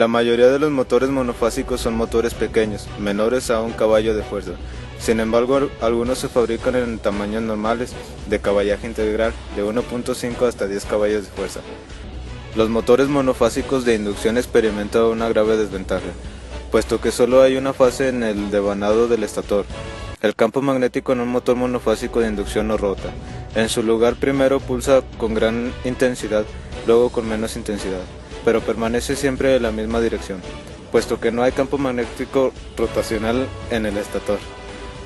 La mayoría de los motores monofásicos son motores pequeños, menores a un caballo de fuerza. Sin embargo, algunos se fabrican en tamaños normales de caballaje integral, de 1.5 hasta 10 caballos de fuerza. Los motores monofásicos de inducción experimentan una grave desventaja, puesto que solo hay una fase en el devanado del estator. El campo magnético en un motor monofásico de inducción no rota. En su lugar, primero pulsa con gran intensidad, luego con menos intensidad, pero permanece siempre en la misma dirección, puesto que no hay campo magnético rotacional en el estator.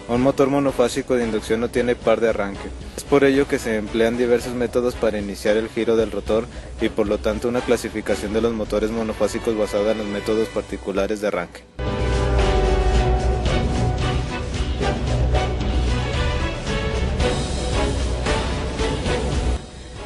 Un motor monofásico de inducción no tiene par de arranque. Es por ello que se emplean diversos métodos para iniciar el giro del rotor y por lo tanto una clasificación de los motores monofásicos basada en los métodos particulares de arranque.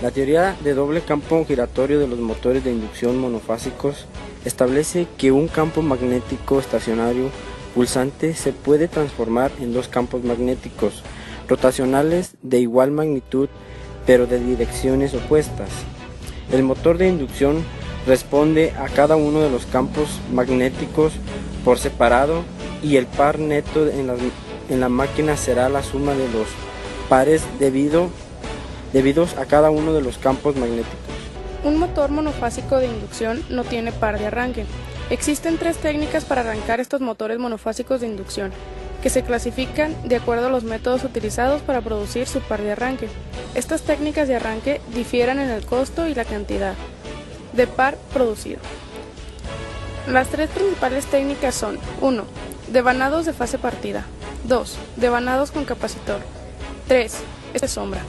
La teoría de doble campo giratorio de los motores de inducción monofásicos establece que un campo magnético estacionario pulsante se puede transformar en dos campos magnéticos rotacionales de igual magnitud pero de direcciones opuestas. El motor de inducción responde a cada uno de los campos magnéticos por separado y el par neto en la máquina será la suma de los pares debidos a cada uno de los campos magnéticos. Un motor monofásico de inducción no tiene par de arranque. Existen tres técnicas para arrancar estos motores monofásicos de inducción, que se clasifican de acuerdo a los métodos utilizados para producir su par de arranque. Estas técnicas de arranque difieren en el costo y la cantidad de par producido. Las tres principales técnicas son: 1. Devanados de fase partida. 2. Devanados con capacitor. 3. Sombra.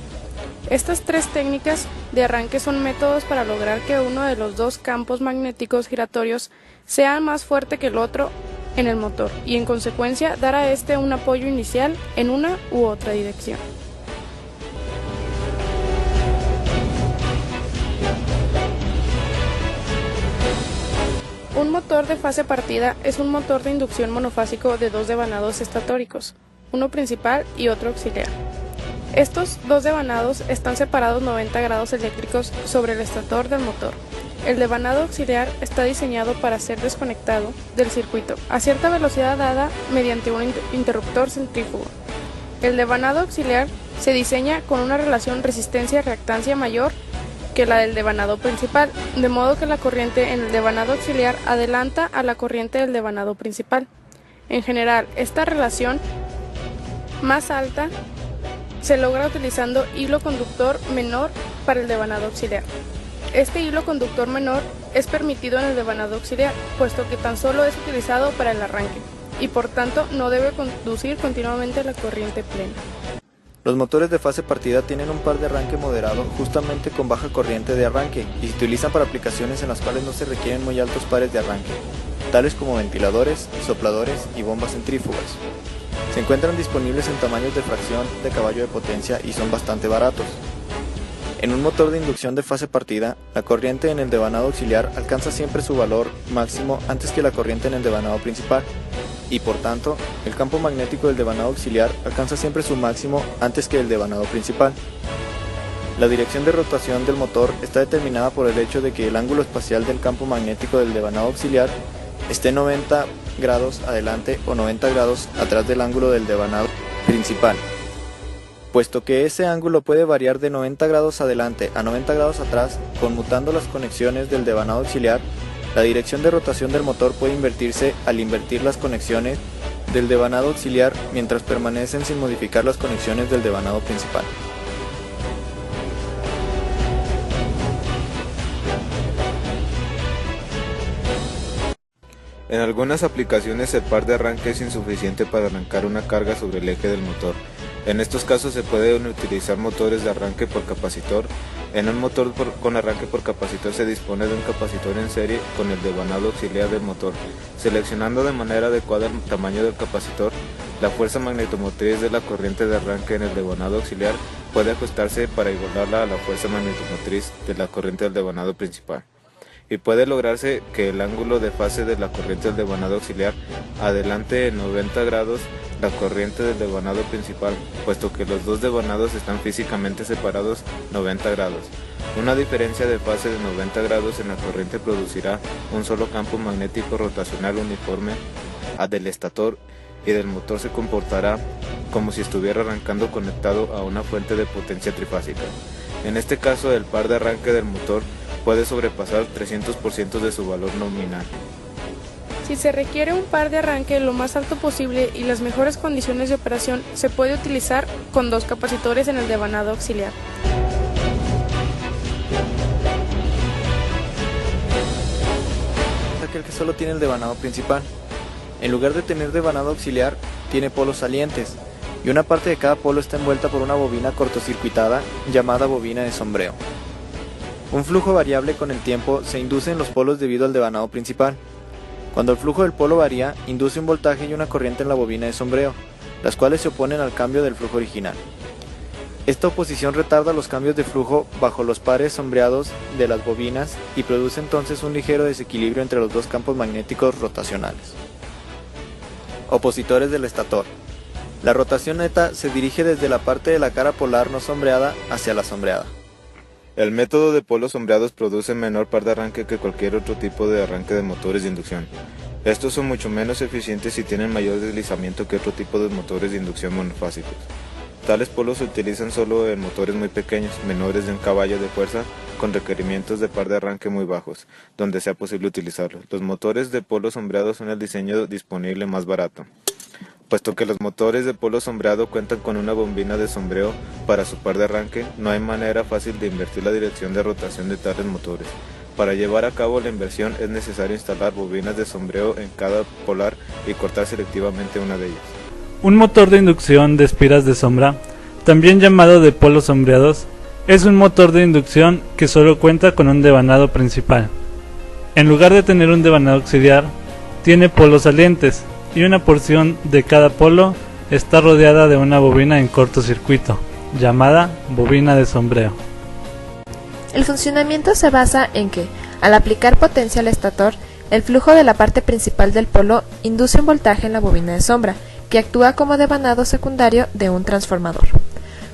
Estas tres técnicas de arranque son métodos para lograr que uno de los dos campos magnéticos giratorios sea más fuerte que el otro en el motor y en consecuencia dar a este un apoyo inicial en una u otra dirección. Un motor de fase partida es un motor de inducción monofásico de dos devanados estatóricos, uno principal y otro auxiliar. Estos dos devanados están separados 90 grados eléctricos sobre el estator del motor. El devanado auxiliar está diseñado para ser desconectado del circuito a cierta velocidad dada mediante un interruptor centrífugo. El devanado auxiliar se diseña con una relación resistencia-reactancia mayor que la del devanado principal, de modo que la corriente en el devanado auxiliar adelanta a la corriente del devanado principal. En general, esta relación más alta se logra utilizando hilo conductor menor para el devanado auxiliar. Este hilo conductor menor es permitido en el devanado auxiliar, puesto que tan solo es utilizado para el arranque, y por tanto no debe conducir continuamente la corriente plena. Los motores de fase partida tienen un par de arranque moderado justamente con baja corriente de arranque y se utilizan para aplicaciones en las cuales no se requieren muy altos pares de arranque, tales como ventiladores, sopladores y bombas centrífugas. Se encuentran disponibles en tamaños de fracción de caballo de potencia y son bastante baratos. En un motor de inducción de fase partida, la corriente en el devanado auxiliar alcanza siempre su valor máximo antes que la corriente en el devanado principal, y por tanto, el campo magnético del devanado auxiliar alcanza siempre su máximo antes que el devanado principal. La dirección de rotación del motor está determinada por el hecho de que el ángulo espacial del campo magnético del devanado auxiliar esté 90 grados adelante o 90 grados atrás del ángulo del devanado principal. Puesto que ese ángulo puede variar de 90 grados adelante a 90 grados atrás, conmutando las conexiones del devanado auxiliar, la dirección de rotación del motor puede invertirse al invertir las conexiones del devanado auxiliar mientras permanecen sin modificar las conexiones del devanado principal. En algunas aplicaciones el par de arranque es insuficiente para arrancar una carga sobre el eje del motor. En estos casos se pueden utilizar motores de arranque por capacitor. En un motor con arranque por capacitor se dispone de un capacitor en serie con el devanado auxiliar del motor. Seleccionando de manera adecuada el tamaño del capacitor, la fuerza magnetomotriz de la corriente de arranque en el devanado auxiliar puede ajustarse para igualarla a la fuerza magnetomotriz de la corriente del devanado principal. Y puede lograrse que el ángulo de fase de la corriente del devanado auxiliar adelante en 90 grados la corriente del devanado principal, puesto que los dos devanados están físicamente separados 90 grados. Una diferencia de fase de 90 grados en la corriente producirá un solo campo magnético rotacional uniforme del estator, y del motor se comportará como si estuviera arrancando conectado a una fuente de potencia trifásica. En este caso, el par de arranque del motor puede sobrepasar 300% de su valor nominal. Si se requiere un par de arranque lo más alto posible y las mejores condiciones de operación, se puede utilizar con 2 capacitores en el devanado auxiliar. Aquel que solo tiene el devanado principal. En lugar de tener devanado auxiliar, tiene polos salientes, y una parte de cada polo está envuelta por una bobina cortocircuitada llamada bobina de sombreo. Un flujo variable con el tiempo se induce en los polos debido al devanado principal. Cuando el flujo del polo varía, induce un voltaje y una corriente en la bobina de sombreo, las cuales se oponen al cambio del flujo original. Esta oposición retarda los cambios de flujo bajo los pares sombreados de las bobinas y produce entonces un ligero desequilibrio entre los dos campos magnéticos rotacionales. Opositores del estator. La rotación neta se dirige desde la parte de la cara polar no sombreada hacia la sombreada. El método de polos sombreados produce menor par de arranque que cualquier otro tipo de arranque de motores de inducción. Estos son mucho menos eficientes y tienen mayor deslizamiento que otro tipo de motores de inducción monofásicos. Tales polos se utilizan solo en motores muy pequeños, menores de un caballo de fuerza, con requerimientos de par de arranque muy bajos, donde sea posible utilizarlos. Los motores de polo sombreado son el diseño disponible más barato, puesto que los motores de polo sombreado cuentan con una bobina de sombreo para su par de arranque. No hay manera fácil de invertir la dirección de rotación de tales motores. Para llevar a cabo la inversión es necesario instalar bobinas de sombreo en cada polar y cortar selectivamente una de ellas. Un motor de inducción de espiras de sombra, también llamado de polos sombreados, es un motor de inducción que solo cuenta con un devanado principal. En lugar de tener un devanado auxiliar, tiene polos salientes, y una porción de cada polo está rodeada de una bobina en cortocircuito, llamada bobina de sombreo. El funcionamiento se basa en que, al aplicar potencia al estator, el flujo de la parte principal del polo induce un voltaje en la bobina de sombra, que actúa como devanado secundario de un transformador.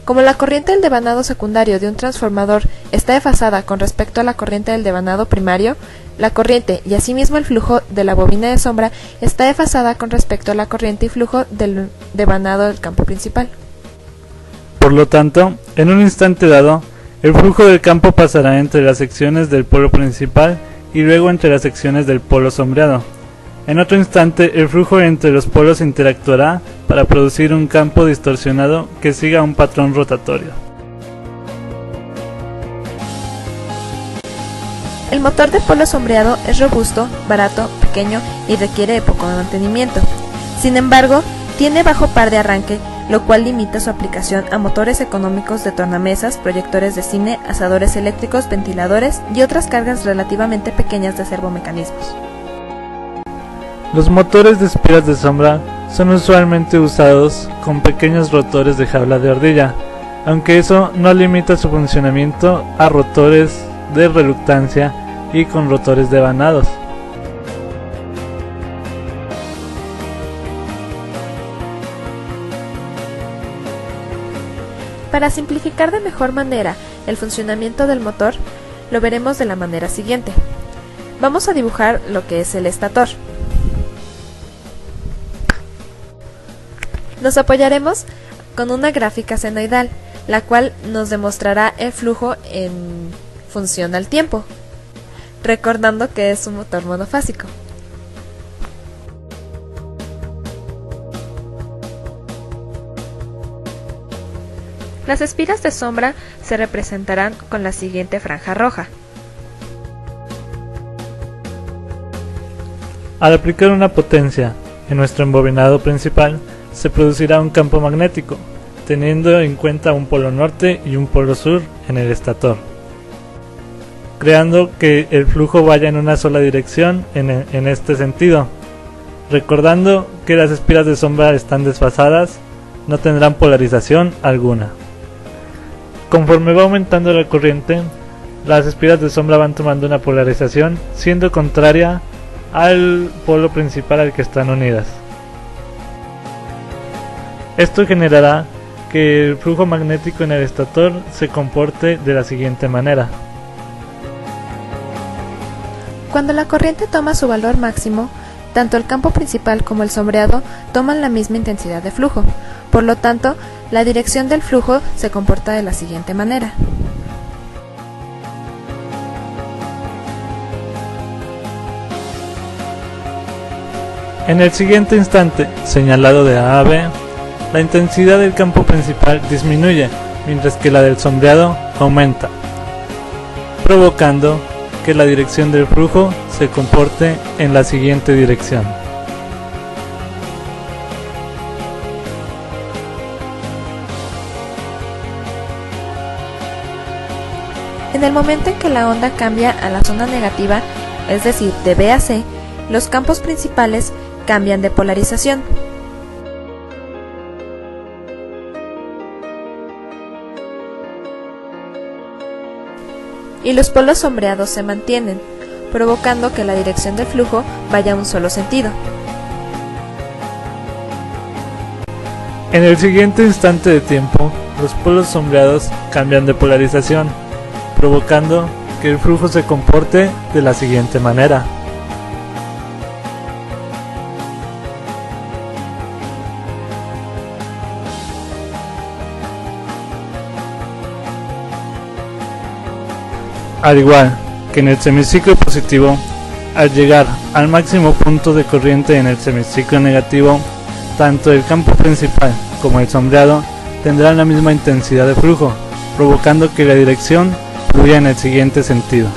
Como la corriente del devanado secundario de un transformador está desfasada con respecto a la corriente del devanado primario, la corriente y asimismo el flujo de la bobina de sombra está desfasada con respecto a la corriente y flujo del devanado del campo principal. Por lo tanto, en un instante dado, el flujo del campo pasará entre las secciones del polo principal y luego entre las secciones del polo sombreado. En otro instante, el flujo entre los polos interactuará para producir un campo distorsionado que siga un patrón rotatorio. El motor de polo sombreado es robusto, barato, pequeño y requiere de poco mantenimiento. Sin embargo, tiene bajo par de arranque, lo cual limita su aplicación a motores económicos de tornamesas, proyectores de cine, asadores eléctricos, ventiladores y otras cargas relativamente pequeñas de servomecanismos. Los motores de espiras de sombra son usualmente usados con pequeños rotores de jaula de ardilla, aunque eso no limita su funcionamiento a rotores de reluctancia y con rotores devanados. Para simplificar de mejor manera el funcionamiento del motor, lo veremos de la manera siguiente. Vamos a dibujar lo que es el estator. Nos apoyaremos con una gráfica senoidal, la cual nos demostrará el flujo en función al tiempo, recordando que es un motor monofásico. Las espiras de sombra se representarán con la siguiente franja roja. Al aplicar una potencia en nuestro embobinado principal, se producirá un campo magnético, teniendo en cuenta un polo norte y un polo sur en el estator, creando que el flujo vaya en una sola dirección en este sentido. Recordando que las espiras de sombra están desfasadas, no tendrán polarización alguna. Conforme va aumentando la corriente, las espiras de sombra van tomando una polarización, siendo contraria al polo principal al que están unidas. Esto generará que el flujo magnético en el estator se comporte de la siguiente manera. Cuando la corriente toma su valor máximo, tanto el campo principal como el sombreado toman la misma intensidad de flujo. Por lo tanto, la dirección del flujo se comporta de la siguiente manera. En el siguiente instante, señalado de A a B, la intensidad del campo principal disminuye, mientras que la del sombreado aumenta, provocando que la dirección del flujo se comporte en la siguiente dirección. En el momento en que la onda cambia a la zona negativa, es decir, de B a C, los campos principales cambian de polarización. Y los polos sombreados se mantienen, provocando que la dirección del flujo vaya a un solo sentido. En el siguiente instante de tiempo, los polos sombreados cambian de polarización, provocando que el flujo se comporte de la siguiente manera. Al igual que en el semiciclo positivo, al llegar al máximo punto de corriente en el semiciclo negativo, tanto el campo principal como el sombreado tendrán la misma intensidad de flujo, provocando que la dirección fluya en el siguiente sentido.